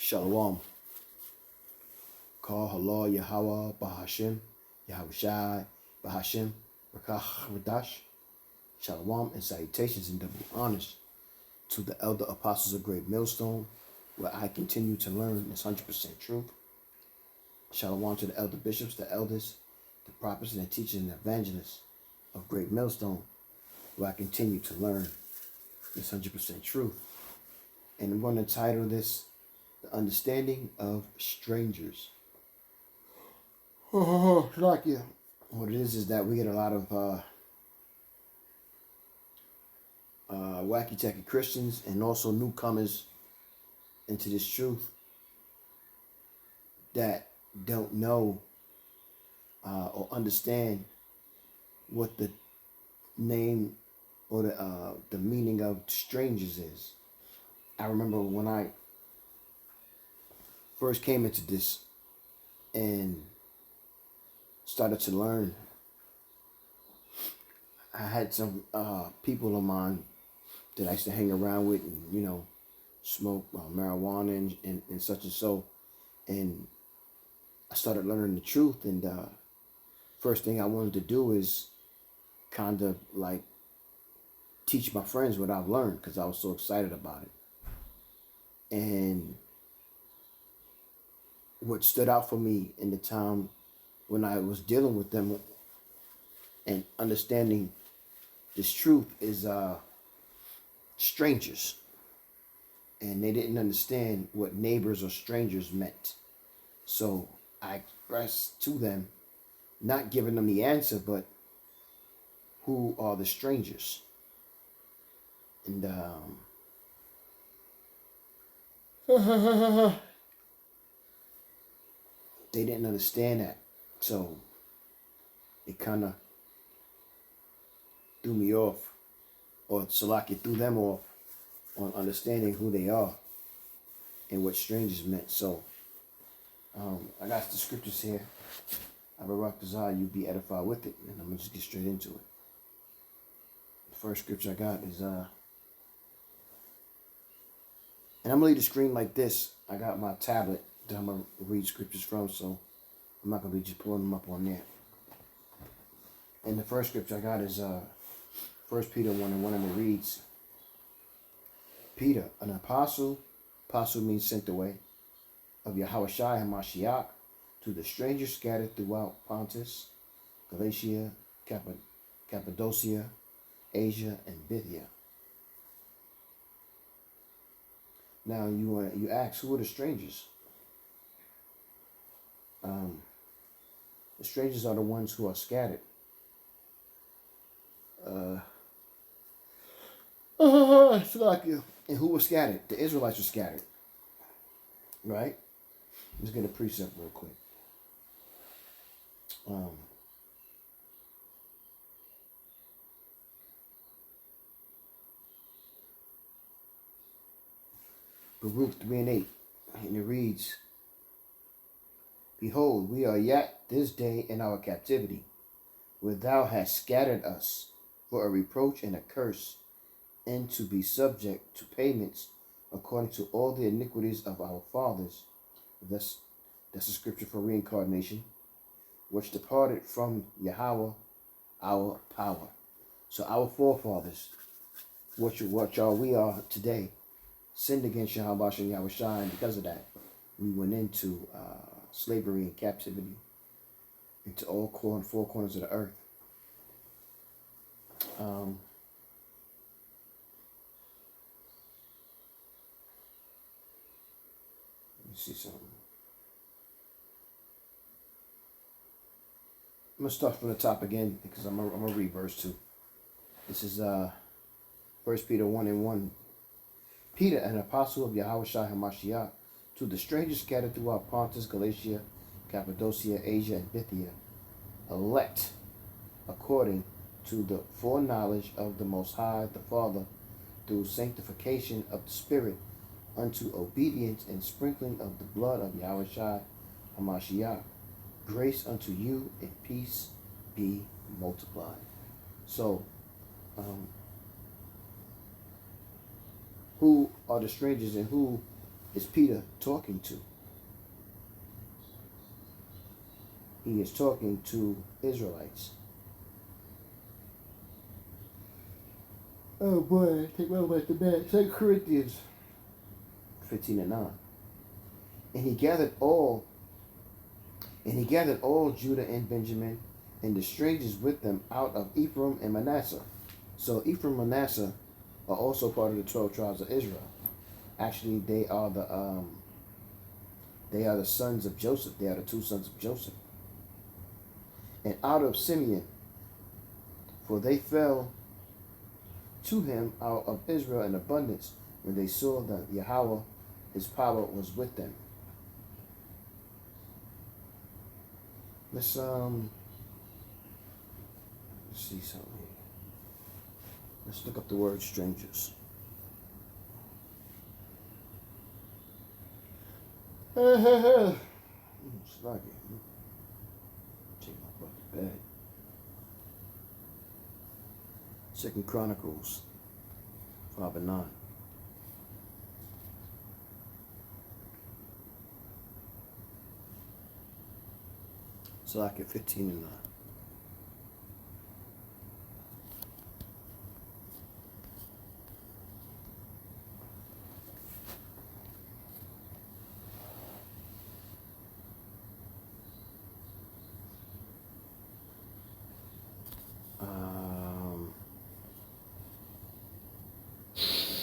Shalom. Call Halal Yahweh Bahashim, Yahushai Bahashim, Rakach Radash. Shalom and salutations and double honors to the elder apostles of Great Millstone, where I continue to learn this 100% truth. Shalom to the elder bishops, the elders, the prophets, and the teachers and evangelists of Great Millstone, where I continue to learn this 100% truth. And I'm going to title this, The Understanding of Strangers. Like yeah. What it is that we get a lot of wacky-tacky Christians and also newcomers into this truth that don't know or understand what the name or the meaning of strangers is. I remember when I first came into this and started to learn, I had some people of mine that I used to hang around with and, smoke marijuana and such and so. And I started learning the truth. And first thing I wanted to do is kind of like teach my friends what I've learned because I was so excited about it. And what stood out for me in the time when I was dealing with them and understanding this truth is strangers. And they didn't understand what neighbors or strangers meant. So I expressed to them, not giving them the answer, but who are the strangers? And they didn't understand that. So it kind of threw me off, or Salaki threw them off on understanding who they are and what strangers meant. So I got the scriptures here. Abarakazah, you be edified with it, and I'm gonna just get straight into it. The first scripture I got is and I'm gonna leave the screen like this. I got my tablet that I'm gonna read scriptures from, so I'm not gonna be just pulling them up on there. And the first scripture I got is 1 Peter 1:1, and it reads, Peter, an apostle means sent away, of Yahushua HaMashiach, to the strangers scattered throughout Pontus, Galatia, Cappadocia, Asia, and Bithynia. Now you ask, who are the strangers? The strangers are the ones who are scattered. And who was scattered? The Israelites were scattered. Right? Let's get a precept real quick. Let Baruch 3:8. And it reads, Behold, we are yet this day in our captivity, where thou hast scattered us for a reproach and a curse, and to be subject to payments according to all the iniquities of our fathers. That's a scripture for reincarnation, which departed from Yahweh, our power. So our forefathers, what we are today, sinned against Yahweh and Yahushua, and because of that, we went into slavery and captivity into all four corners of the earth. Let me see something. I'm going to start from the top again because I'm going to read verse 2. This is 1 Peter 1:1. Peter, an apostle of Yahushua HaMashiach, to the strangers scattered throughout Pontus, Galatia, Cappadocia, Asia, and Bithynia, elect according to the foreknowledge of the Most High, the Father, through sanctification of the Spirit, unto obedience and sprinkling of the blood of Yahushua HaMashiach. Grace unto you and peace be multiplied. So, who are the strangers and who is Peter talking to? He is talking to Israelites. Oh boy, take my way to bed. 2 Corinthians 15:9. And he gathered all Judah and Benjamin, and the strangers with them out of Ephraim and Manasseh. So Ephraim and Manasseh are also part of the 12 tribes of Israel. Actually, they are the sons of Joseph. They are the two sons of Joseph. And out of Simeon, for they fell to him out of Israel in abundance when they saw that Yahweh, his power, was with them. Let's see something here. Let's look up the word strangers. Sluggy. Take my butt to bed. 2 Chronicles 5:9. Salakia 15:9.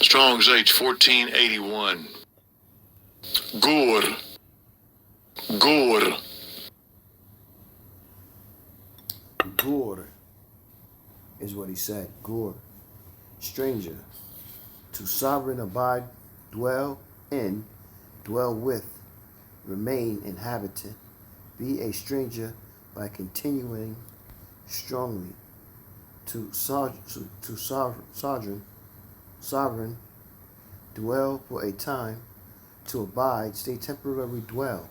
Strong's H 1481. Gur. Gur is what he said. Gur. Stranger. To sovereign abide, dwell in, dwell with, remain inhabitant. Be a stranger by continuing strongly. To sovereign, dwell for a time. To abide, stay temporary, dwell.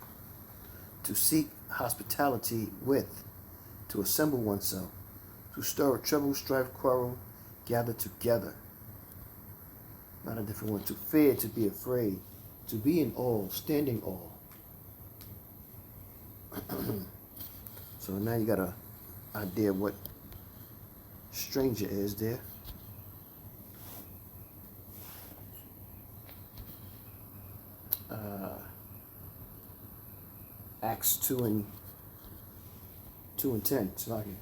To seek hospitality with. To assemble oneself. To stir trouble, strife, quarrel, gather together. Not a different one. To fear, to be afraid. To be in awe, stand in awe. So now you got an idea what stranger is there. Acts 2:10. It's not here.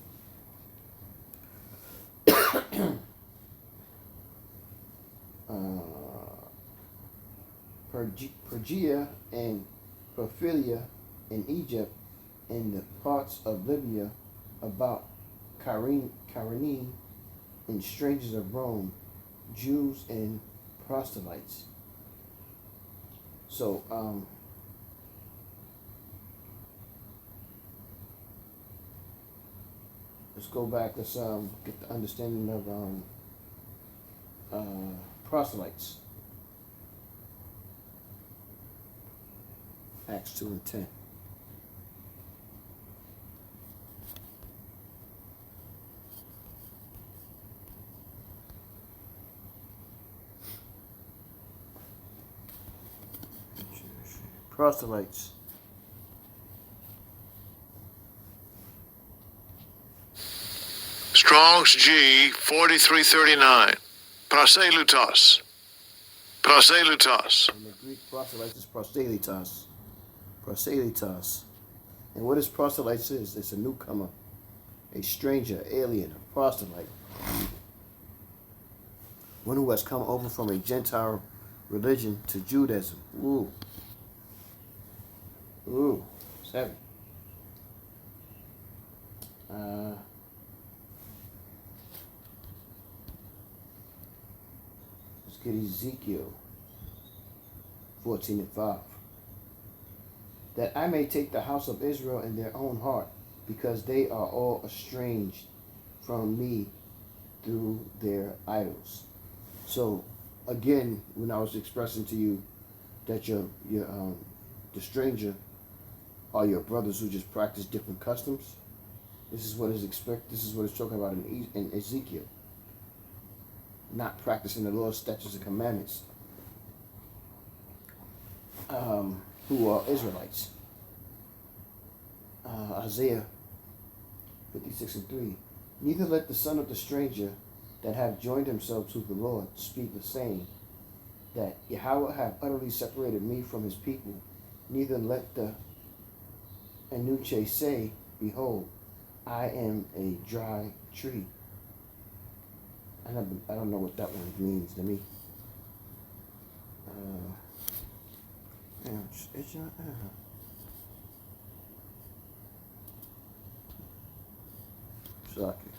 Phrygia and Pamphylia in Egypt, and the parts of Libya about Cyrene, and strangers of Rome, Jews and proselytes. So, let's go back. Let's get the understanding of proselytes. Acts 2:10. Proselytes. Strong's G 4339. Proselytos. In the Greek, proselytes is proselytos. And what is proselytes is? It's a newcomer, a stranger, alien, a proselyte. One who has come over from a Gentile religion to Judaism. Ooh, it's heavy. Let's get Ezekiel 14:5. That I may take the house of Israel in their own heart, because they are all estranged from me through their idols. So, again, when I was expressing to you that the stranger are your brothers who just practice different customs, this is what is talking about in Ezekiel. Not practicing the law, statutes, and commandments. who are Israelites. Isaiah 56:3. Neither let the son of the stranger that have joined himself to the Lord speak the same, that Yahweh have utterly separated me from his people. Neither let the Anuche say, behold, I am a dry tree. I don't know what that one means to me. It's not. Suck it.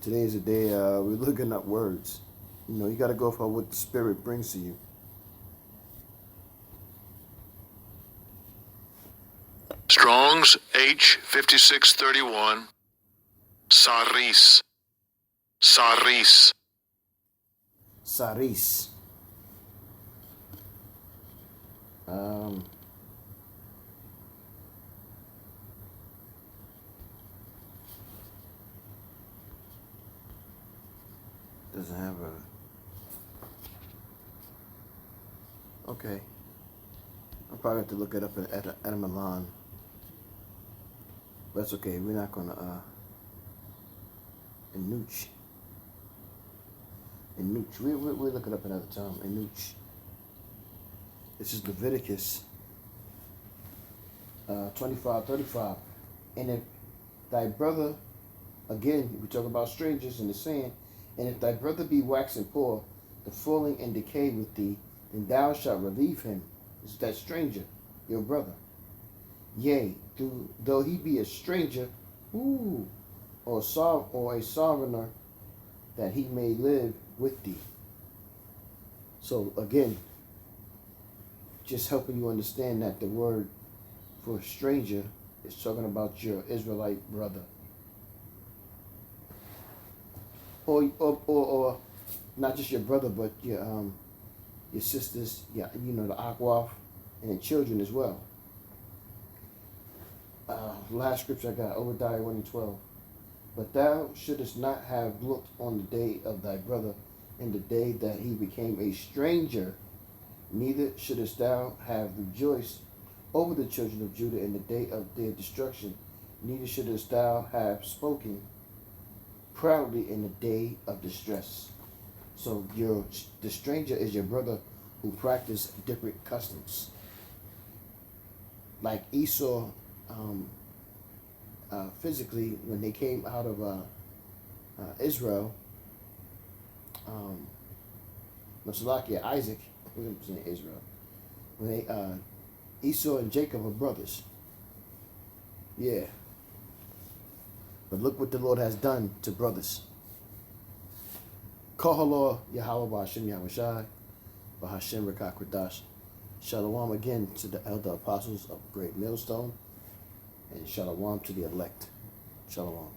Today is a day we're looking up words. You know, you got to go for what the Spirit brings to you. Strong's H5631. Saris. Saris. Saris. Doesn't have a. Okay. I'll probably have to look it up at Milan. But that's okay. We're not gonna Enuch. We'll look it up another time. Enuch. This is Leviticus 25:35. And if thy brother, again, we talk about strangers in the saying, and if thy brother be waxing poor, the falling and decay with thee, then thou shalt relieve him. Is that stranger, your brother? Yea, though he be a stranger, or a sovereigner, that he may live with thee. So again, just helping you understand that the word for stranger is talking about your Israelite brother. Or not just your brother, but your sisters, the Akwaf, and the children as well. Last scripture I got, Obadiah 1:12. But thou shouldest not have looked on the day of thy brother in the day that he became a stranger, neither shouldest thou have rejoiced over the children of Judah in the day of their destruction, neither shouldest thou have spoken proudly in the day of distress. So the stranger is your brother who practice different customs. Like Esau, physically, when they came out of Israel, Isaac, I'm saying Israel, when they Esau and Jacob were brothers. Yeah. But look what the Lord has done to brothers. Kahalor Yahweh Ba'Hashem Yahushai Ba'Hashem Rekah Kodash. Shalom again to the elder apostles of Great Millstone, and shalom to the elect. Shalom.